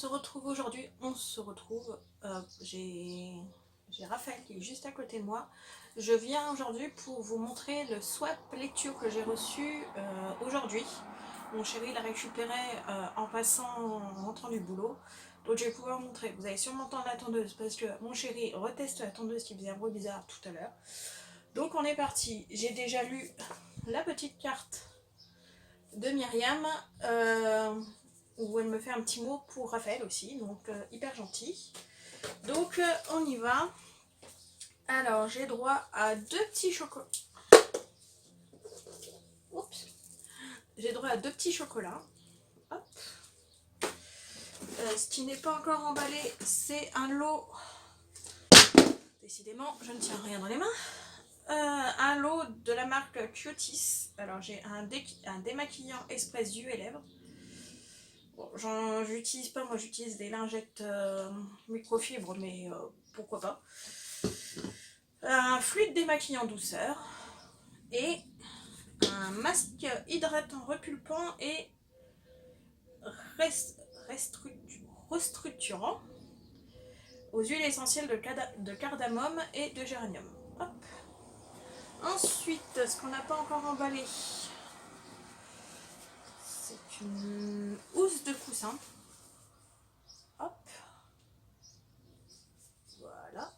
se retrouve aujourd'hui. J'ai Raphaël qui est juste à côté de moi. Je viens aujourd'hui pour vous montrer le swap lecture que j'ai reçu aujourd'hui. Mon chéri l'a récupéré en rentrant du boulot. Donc je vais pouvoir vous montrer. Vous allez sûrement entendre la tondeuse parce que mon chéri reteste la tondeuse qui faisait un bruit bizarre tout à l'heure. Donc on est parti. J'ai déjà lu la petite carte de Myriam où elle me fait un petit mot pour Raphaël aussi, donc hyper gentil. Donc on y va. Alors j'ai droit à deux petits chocolats. Oups. J'ai droit à deux petits chocolats. Hop. Ce qui n'est pas encore emballé, c'est un lot. Décidément, je ne tiens rien dans les mains. Un lot de la marque Cutis. Alors j'ai un démaquillant express yeux et lèvres. Bon, j'utilise pas, moi j'utilise des lingettes microfibres, mais pourquoi pas. Un fluide démaquillant douceur et un masque hydratant repulpant et restructurant aux huiles essentielles de cardamome et de géranium. Hop. Ensuite, ce qu'on n'a pas encore emballé, c'est une housse de coussin. Hop. Voilà.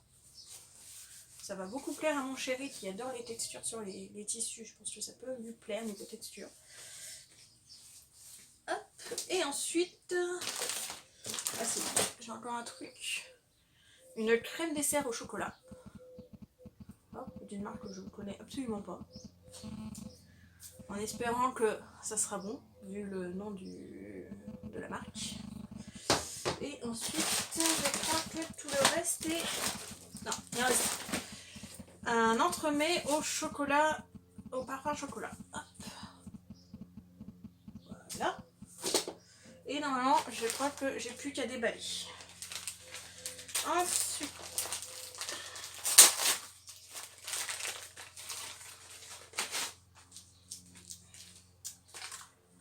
Ça va beaucoup plaire à mon chéri qui adore les textures sur les tissus. Je pense que ça peut lui plaire niveau texture. Hop. Et ensuite, ah c'est bon, j'ai encore un truc. Une crème dessert au chocolat. Hop, d'une marque que je ne connais absolument pas. En espérant que ça sera bon, vu le nom de la marque. Et ensuite, je crois que tout le reste est... Non, il reste un entremets au chocolat, au parfum chocolat. Hop. Voilà. Et normalement, je crois que j'ai plus qu'à déballer. Ensuite,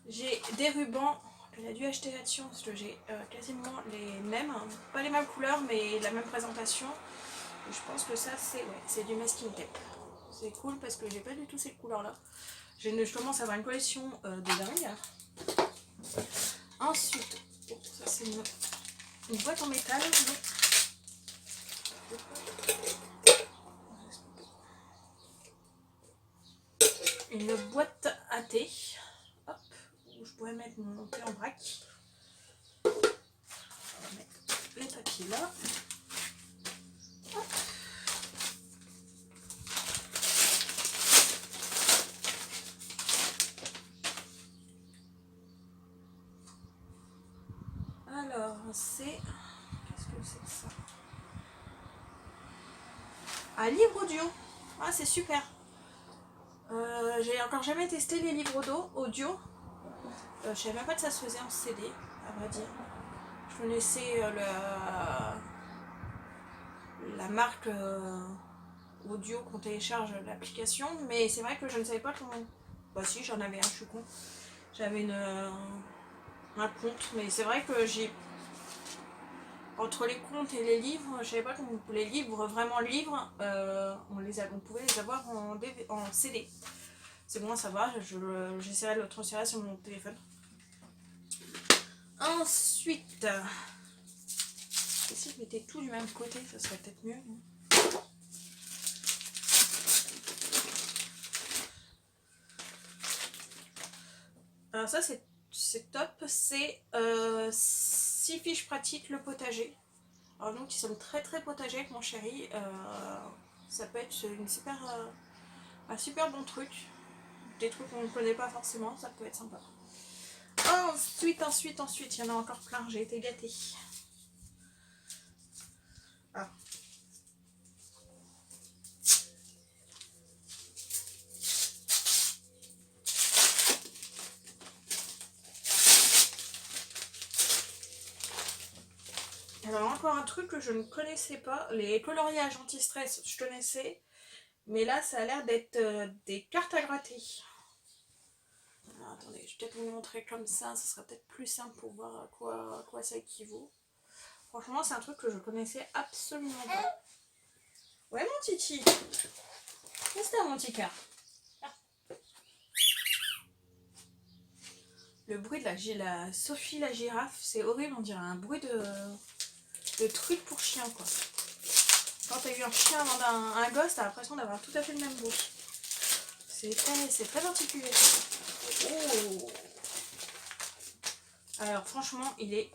j'ai des rubans. Elle a dû acheter là-dessus parce que j'ai quasiment les mêmes, pas les mêmes couleurs, mais la même présentation. Et je pense que ça, c'est du masking tape. C'est cool parce que j'ai pas du tout ces couleurs-là. Je commence à avoir une collection de dingue. Ensuite, oh, ça c'est une boîte en métal. Une boîte à thé. Hop, où je pourrais mettre mon thé en vrac. On va mettre les papiers là. Hop. Alors, c'est... Qu'est-ce que c'est que ça? Un livre audio. Ah, c'est super. J'ai encore jamais testé les livres audio. Je savais même pas que ça se faisait en CD, à vrai dire. Je connaissais la marque audio qu'on télécharge l'application, mais c'est vrai que je ne savais pas comment... Bah si, j'en avais un, je suis con. J'avais un compte, mais c'est vrai que j'ai... Entre les comptes et les livres, je savais pas comment... Les livres, vraiment livres, on pouvait les avoir en CD. C'est bon à savoir, j'essaierai de le transférer sur mon téléphone. Ensuite, si je mettais tout du même côté, ça serait peut-être mieux. Alors ça c'est top, c'est 6 fiches pratiques le potager. Alors donc qui sont très très potagers avec mon chéri, ça peut être un super bon truc. Des trucs qu'on ne connaît pas forcément, ça peut être sympa. Ensuite, il y en a encore plein, j'ai été gâtée. Ah. Alors encore un truc que je ne connaissais pas, les coloriages anti-stress, je connaissais, mais là ça a l'air d'être des cartes à gratter. Alors, attendez, je vais peut-être vous montrer comme ça sera peut-être plus simple pour voir à quoi ça équivaut. Franchement, c'est un truc que je connaissais absolument pas. Ouais, mon titi. Qu'est-ce que t'as, mon ticard? Le bruit de la Sophie la girafe, c'est horrible, on dirait un bruit de truc pour chien, quoi. Quand t'as eu un chien avant un gosse, t'as l'impression d'avoir tout à fait le même bruit. C'est très particulier. Oh. Alors franchement, il est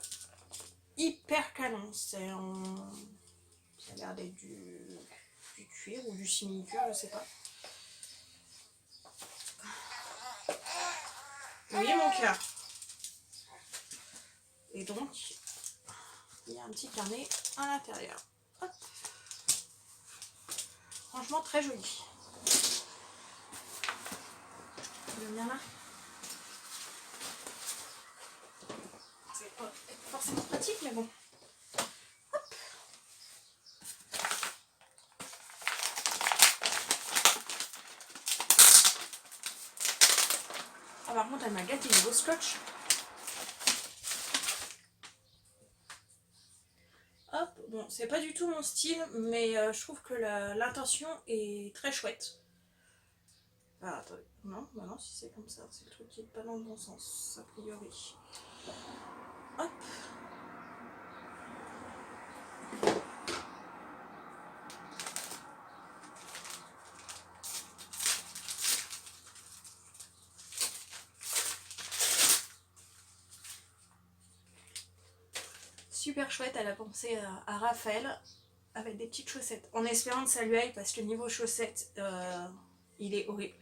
hyper canon. Ça a l'air d'être du cuir ou du simili-cuir, je sais pas. Vous voyez mon cœur. Et donc, il y a un petit carnet à l'intérieur. Hop. Franchement, très joli. Le mien là. C'est pas forcément pratique, mais bon. Hop. Ah, par contre, elle m'a gâté niveau scotch. Hop, bon, c'est pas du tout mon style, mais je trouve que l'intention est très chouette. Ah, attendez, non, bah non, si c'est comme ça, c'est le truc qui est pas dans le bon sens, a priori. Hop. Super chouette, elle a pensé à Raphaël avec des petites chaussettes, en espérant que ça lui aille parce que niveau chaussettes, il est horrible.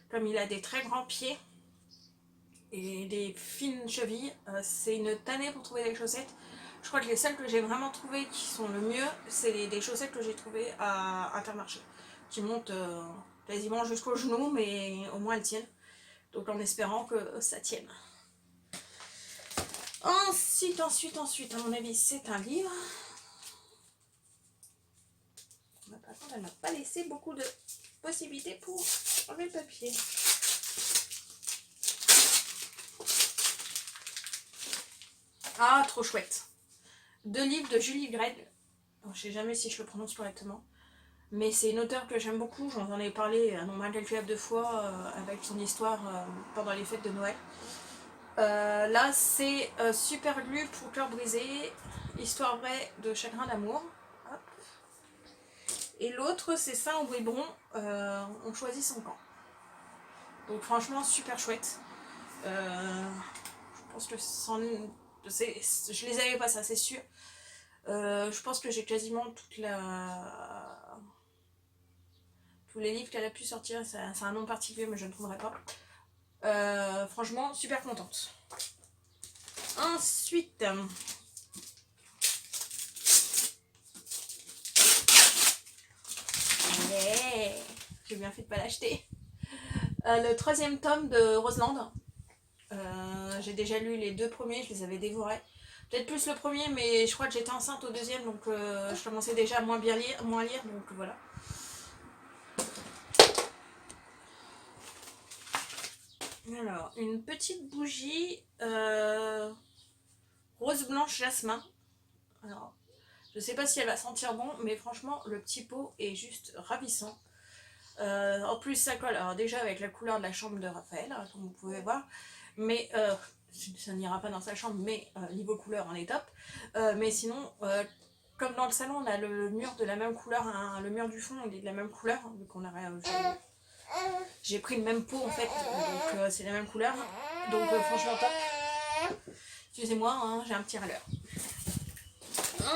Comme il a des très grands pieds et des fines chevilles, c'est une tannée pour trouver des chaussettes. Je crois que les seules que j'ai vraiment trouvées qui sont le mieux, c'est des chaussettes que j'ai trouvées à Intermarché, qui montent quasiment jusqu'au genou, mais au moins elles tiennent. Donc en espérant que ça tienne. Ensuite, à mon avis, c'est un livre. Par contre, elle m'a pas laissé beaucoup de possibilités pour enlever le papier. Ah, trop chouette. 2 livres de Julie Greg. Je sais jamais si je le prononce correctement. Mais c'est une auteure que j'aime beaucoup. J'en ai parlé un nombre incalculable de fois avec son histoire pendant les fêtes de Noël. Là, c'est Super Glu pour cœur brisé. Histoire vraie de chagrin d'amour. Et l'autre, c'est Saint au Bribron. On choisit son camp. Donc franchement, super chouette. Je pense que je les avais pas, ça c'est sûr. Je pense que j'ai quasiment tous les livres qu'elle a pu sortir. C'est un nom particulier, mais je ne trouverai pas. Franchement, super contente. Ensuite, j'ai bien fait de pas l'acheter. Le 3e tome de Roseland. J'ai déjà lu les 2 premiers, je les avais dévorés. Peut-être plus le premier, mais je crois que j'étais enceinte au 2e, donc je commençais déjà à moins lire, donc voilà. Alors, une petite bougie rose blanche jasmin. Alors, je sais pas si elle va sentir bon, mais franchement, le petit pot est juste ravissant. En plus, ça colle alors déjà avec la couleur de la chambre de Raphaël, comme vous pouvez voir, mais ça n'ira pas dans sa chambre, mais niveau couleur, on est top. Mais sinon, comme dans le salon, on a le mur de la même couleur, le mur du fond, il est de la même couleur, vu qu'on a j'ai pris le même pot en fait, donc c'est la même couleur, donc franchement top. Excusez-moi, hein, j'ai un petit râleur.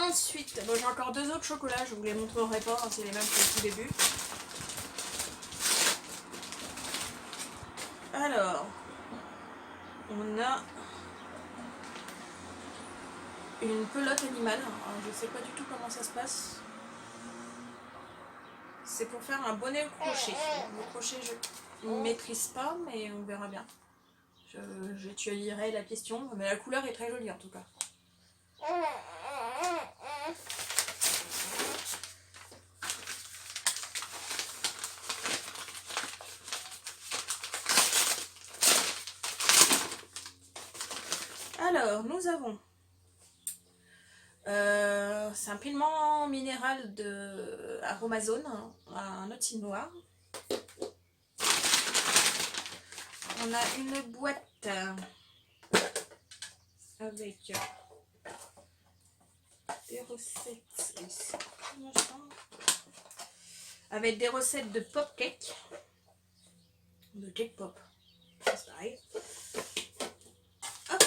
Ensuite, bon, j'ai encore 2 autres chocolats, je vous les montrerai pas, hein, c'est les mêmes que au tout début. Alors, on a une pelote animale. Alors, je sais pas du tout comment ça se passe. C'est pour faire un bonnet au crochet. Le crochet, je ne maîtrise pas, mais on verra bien. J'étudierai la question, mais la couleur est très jolie en tout cas. nous avons c'est un pigment minéral de Aromazone, un otine noir. On a une boîte avec des recettes de pop cake, de cake pop, c'est pareil. Hop.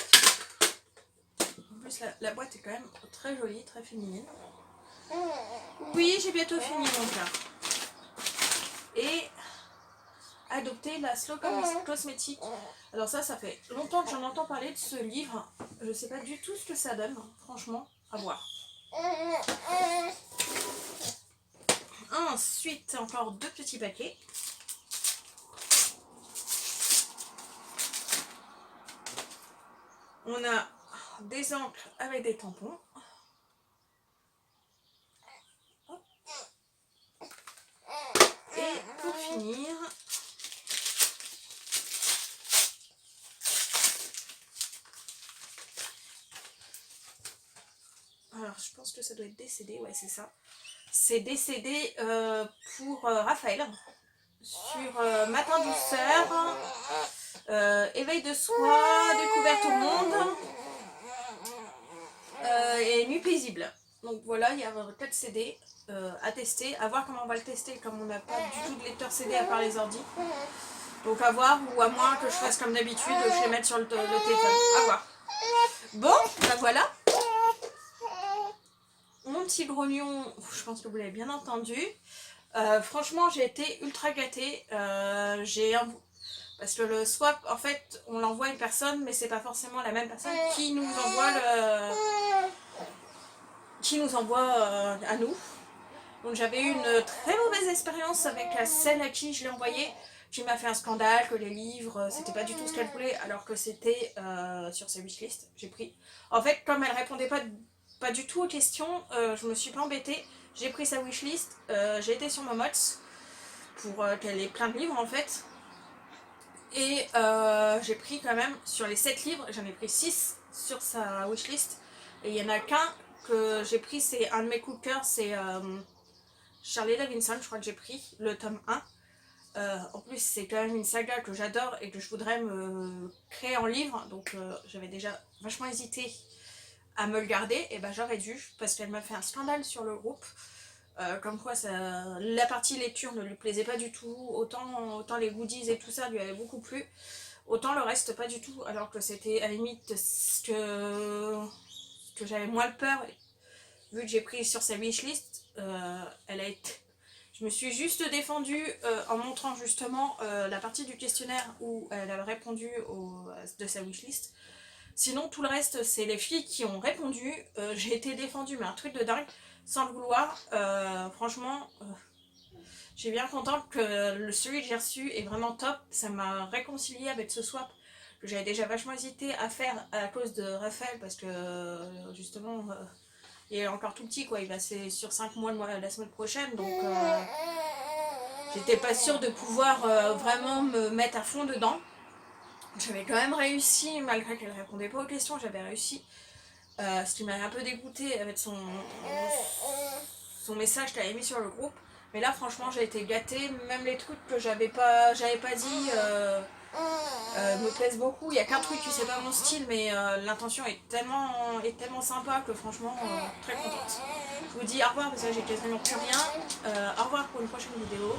En plus la boîte est quand même très jolie, très féminine. Oui, j'ai bientôt fini mon cas. Et adopter la Slow Cosmétique. Alors ça fait longtemps que j'en entends parler de ce livre. Je sais pas du tout ce que ça donne, franchement, à voir. Ensuite, encore 2 petits paquets. On a des encres avec des tampons. Et pour finir, alors je pense que ça doit être décédé, ouais c'est ça. C'est décédé pour Raphaël sur Matin douceur, éveil de soi, découverte au monde et nuit paisible. Donc voilà, il y a 4 CD à tester, à voir comment on va le tester, comme on n'a pas du tout de lecteur CD à part les ordi. Donc à voir, ou à moins que je fasse comme d'habitude, je les mette sur le téléphone. À voir. Bon, ben voilà. Mon petit grognon, je pense que vous l'avez bien entendu. Franchement, j'ai été ultra gâtée. Parce que le swap, en fait, on l'envoie à une personne, mais c'est pas forcément la même personne qui nous envoie à nous. Donc j'avais eu une très mauvaise expérience avec celle à qui je l'ai envoyé, qui m'a fait un scandale, que les livres, c'était pas du tout ce qu'elle voulait, alors que c'était sur sa wishlist, j'ai pris. En fait, comme elle répondait pas du tout aux questions, je me suis pas embêtée, j'ai pris sa wishlist, j'ai été sur Momox, pour qu'elle ait plein de livres en fait, et j'ai pris quand même, sur les 7 livres, j'en ai pris 6 sur sa wishlist, et il y en a qu'un que j'ai pris, c'est un de mes coups de cœur, c'est Shirley Davidson, je crois que j'ai pris, le tome 1. En plus, c'est quand même une saga que j'adore et que je voudrais me créer en livre, donc j'avais déjà vachement hésité à me le garder, et ben j'aurais dû, parce qu'elle m'a fait un scandale sur le groupe, comme quoi la partie lecture ne lui plaisait pas du tout, autant les goodies et tout ça lui avait beaucoup plu, autant le reste pas du tout, alors que c'était à la limite ce que j'avais moins peur, vu que j'ai pris sur sa wishlist. Je me suis juste défendue en montrant justement la partie du questionnaire où elle a répondu de sa wishlist. Sinon tout le reste c'est les filles qui ont répondu, j'ai été défendue mais un truc de dingue, sans le vouloir. Franchement, j'ai bien contente que celui que j'ai reçu est vraiment top, ça m'a réconciliée avec ce swap que j'avais déjà vachement hésité à faire à cause de Raphaël, parce que justement il est encore tout petit quoi, il va c'est sur 5 mois la semaine prochaine, donc j'étais pas sûre de pouvoir vraiment me mettre à fond dedans. J'avais quand même réussi, malgré qu'elle répondait pas aux questions, j'avais réussi. Ce qui m'a un peu dégoûtée avec son message qu'elle avait mis sur le groupe. Mais là franchement j'ai été gâtée, même les trucs que j'avais pas dit me plaisent beaucoup. Il y a qu'un truc qui c'est pas mon style, mais l'intention est tellement sympa que franchement très contente. Je vous dis au revoir parce que j'ai quasiment plus rien. Au revoir pour une prochaine vidéo.